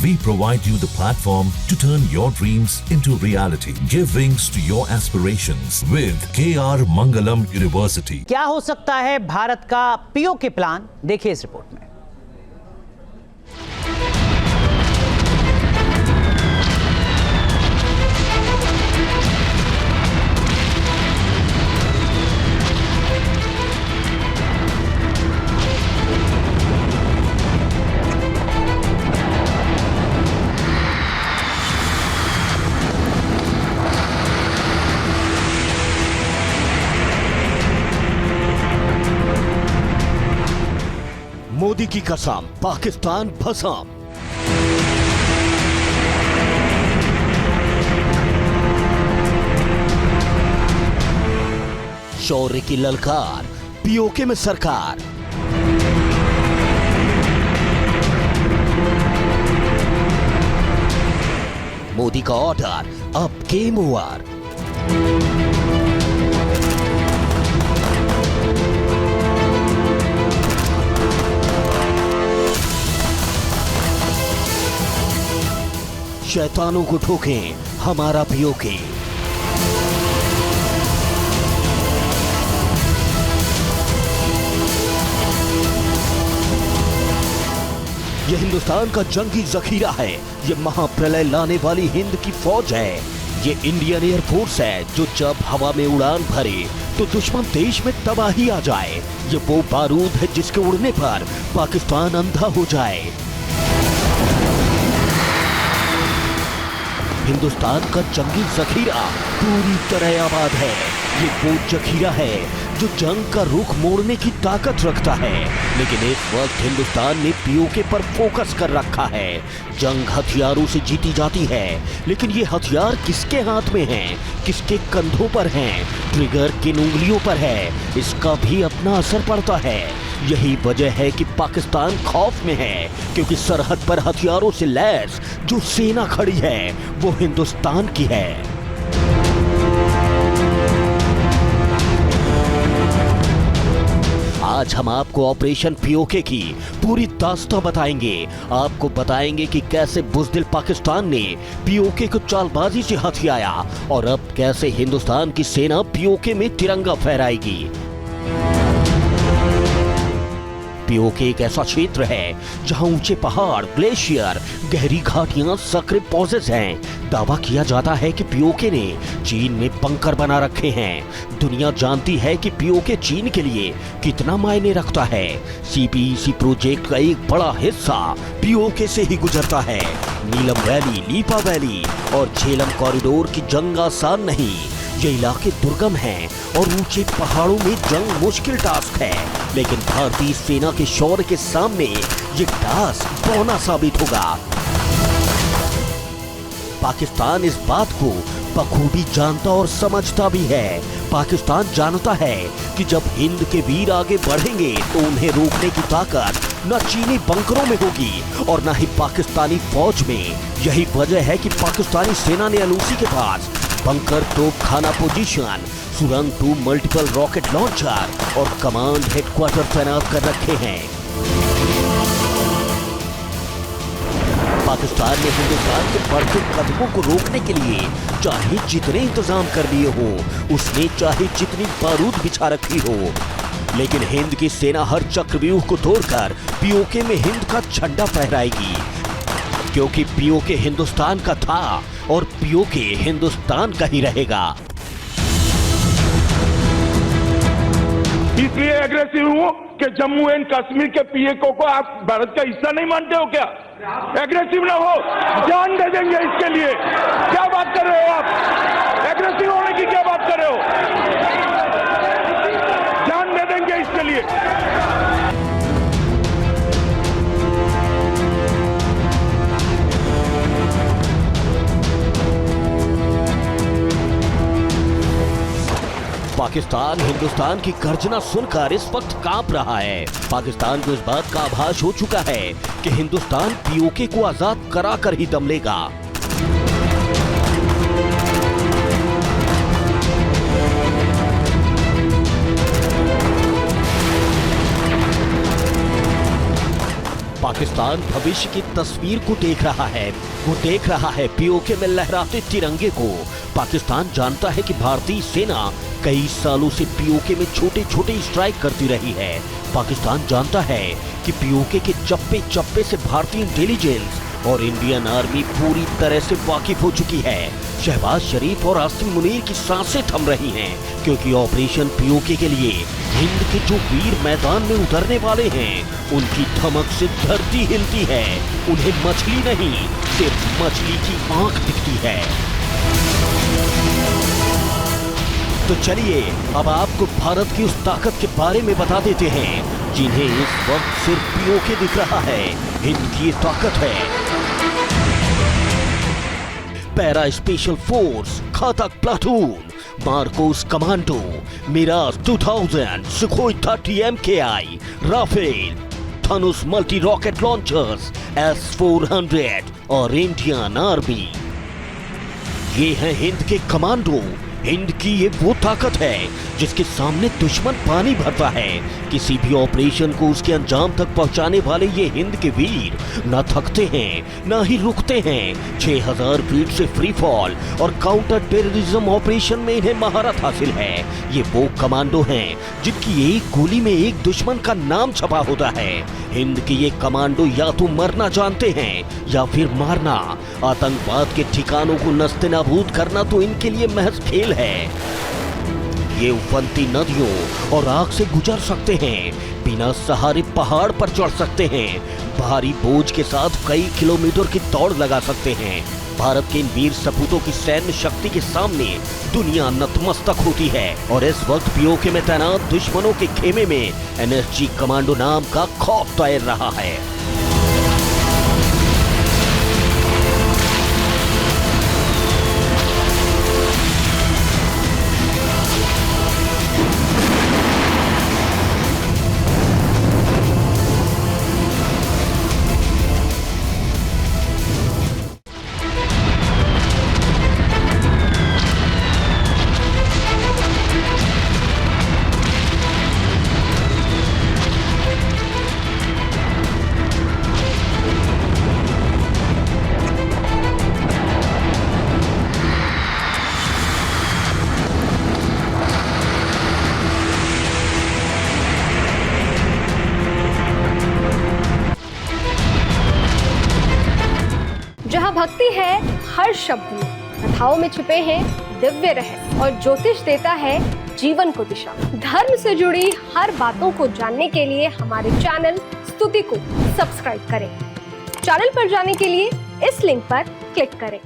We provide you the platform to turn your dreams into reality. Give wings to your aspirations with KR Mangalam University. क्या हो सकता है भारत का PoK plan? देखिए इस report में। मोदी की कसम, पाकिस्तान भस्म। शौर्य की ललकार, पीओके में सरकार। मोदी का ऑर्डर, अब गेम ओवर। शैतानों को ठोकें, हमारा पीओके। यह हिंदुस्तान का जंगी जखीरा है, ये महाप्रलय लाने वाली हिंद की फौज है, ये इंडियन एयरफोर्स है जो जब हवा में उड़ान भरे तो दुश्मन देश में तबाही आ जाए। ये वो बारूद है जिसके उड़ने पर पाकिस्तान अंधा हो जाए। हिंदुस्तान का जंगी जखीरा पूरी तरह आबाद है। ये वो जखीरा है जो जंग का रुख मोड़ने की ताकत रखता है, लेकिन इस वक्त हिंदुस्तान ने पीओके पर फोकस कर रखा है। जंग हथियारों से जीती जाती है, लेकिन ये हथियार किसके हाथ में हैं, किसके कंधों पर हैं, ट्रिगर किन उंगलियों पर है, इसका भी अपना असर पड़ता है। यही वजह है कि पाकिस्तान खौफ में है, क्योंकि सरहद पर हथियारों से लैस जो सेना खड़ी है वो हिंदुस्तान की है। आज हम आपको ऑपरेशन पीओके की पूरी दास्तां बताएंगे। आपको बताएंगे कि कैसे बुज़दिल पाकिस्तान ने पीओके को चालबाजी से हथियाया और अब कैसे हिंदुस्तान की सेना पीओके में तिरंगा फहराएगी। पीओके एक ऐसा क्षेत्र है जहां ऊंचे पहाड़, ग्लेशियर, गहरी घाटियां, सक्रिय पॉजेस हैं। दावा किया जाता है कि पीओके ने चीन में बंकर बना रखे हैं। दुनिया जानती है कि पीओके चीन के लिए कितना मायने रखता है। सीपीईसी प्रोजेक्ट का एक बड़ा हिस्सा पीओके से ही गुजरता है। नीलम वैली, लीपा वैली और झेलम कॉरिडोर की जंग आसान नहीं। ये इलाके दुर्गम हैं और ऊंचे पहाड़ों में जंग मुश्किल टास्क है, लेकिन भारतीय सेना के शौर्य के सामने ये टास्क बौना साबित होगा। पाकिस्तान इस बात को बखूबी जानता और समझता भी है। पाकिस्तान जानता है कि जब हिंद के वीर आगे बढ़ेंगे तो उन्हें रोकने की ताकत न चीनी बंकरों में होगी और न ही पाकिस्तानी फौज में। यही वजह है कि पाकिस्तानी सेना ने अलूसी के पास बंकर, तोपखाना पोजीशन, सुरंग टू मल्टीपल रॉकेट लॉन्चर और कमांड हेडक्वार्टर तैनात कर रखे हैं। पाकिस्तान ने हिंदुस्तान के बढ़ते कदमों को रोकने के लिए चाहे जितने इंतजाम कर लिए हो, उसने चाहे जितनी बारूद बिछा रखी हो, लेकिन हिंद की सेना हर चक्रव्यूह को तोड़कर पीओके में हिंद का झंडा फहराएगी, क्योंकि पीओके हिंदुस्तान का था और पीओके हिंदुस्तान का ही रहेगा। इसलिए एग्रेसिव हूं कि जम्मू एंड कश्मीर के पीओके को आप भारत का हिस्सा नहीं मानते हो क्या? एग्रेसिव ना हो, जान दे देंगे इसके लिए। क्या बात कर रहे हो आप? एग्रेसिव होने की क्या बात कर रहे हो? जान दे देंगे इसके लिए। पाकिस्तान हिंदुस्तान की गर्जना सुनकर इस वक्त कांप रहा है। पाकिस्तान को इस बात का आभास हो चुका है कि हिंदुस्तान पीओके को आजाद कराकर ही दम लेगा। पाकिस्तान भविष्य की तस्वीर को देख रहा है। वो देख रहा है पीओके में लहराते तिरंगे को। पाकिस्तान जानता है कि भारतीय सेना कई सालों से पीओके में छोटे छोटे स्ट्राइक करती रही है। पाकिस्तान जानता है कि पीओके के चप्पे चप्पे से भारतीय इंटेलिजेंस और इंडियन आर्मी पूरी तरह से वाकिफ हो चुकी है। शहबाज शरीफ और आसिम मुनीर की सांसें थम रही हैं, क्योंकि ऑपरेशन पीओके के लिए हिंद के जो वीर मैदान में उतरने वाले हैं, उनकी धमक से धरती हिलती है। उन्हें मछली नहीं, सिर्फ मछली की आंख दिखती है। तो चलिए अब आपको भारत की उस ताकत के बारे में बता देते हैं जिन्हें इस वक्त सिर्फ पीओके दिख रहा है। हिंद की ताकत है para special force, Ghatak platoon, MARCOS commando, Mirage 2000, Sukhoi 30 MKI, Rafale, Dhanush multi rocket launchers, S-400 और इंडियन आर्मी। ये हैं हिंद के कमांडो। हिंद की ये वो ताकत है जिसके सामने दुश्मन पानी भरता है। किसी भी ऑपरेशन को उसके अंजाम तक पहुंचाने वाले ये हिंद के वीर न थकते हैं न ही रुकते हैं। 6000 फीट से फ्री फॉल और काउंटर टेररिज्म ऑपरेशन में इन्हें महारत हासिल है। ये वो कमांडो हैं जिनकी एक गोली में एक दुश्मन का नाम छपा होता है। हिंद के ये कमांडो या तो मरना जानते हैं या फिर मारना। आतंकवाद के ठिकानों को नस्तेनाबूद करना तो इनके लिए महज खेल है। ये उफनती नदियों और आग से गुजर सकते हैं, बिना सहारे पहाड़ पर चढ़ सकते हैं, भारी बोझ के साथ कई किलोमीटर की दौड़ लगा सकते हैं। भारत के इन वीर सपूतों की सैन्य शक्ति के सामने दुनिया नतमस्तक होती है। और इस वक्त पीओके में तैनात दुश्मनों के खेमे में NSG कमांडो नाम का खौफ तैर रहा है। जहाँ भक्ति है हर शब्द में, कथाओं में छुपे हैं दिव्य रहस्य और ज्योतिष देता है जीवन को दिशा। धर्म से जुड़ी हर बातों को जानने के लिए हमारे चैनल स्तुति को सब्सक्राइब करें। चैनल पर जाने के लिए इस लिंक पर क्लिक करें।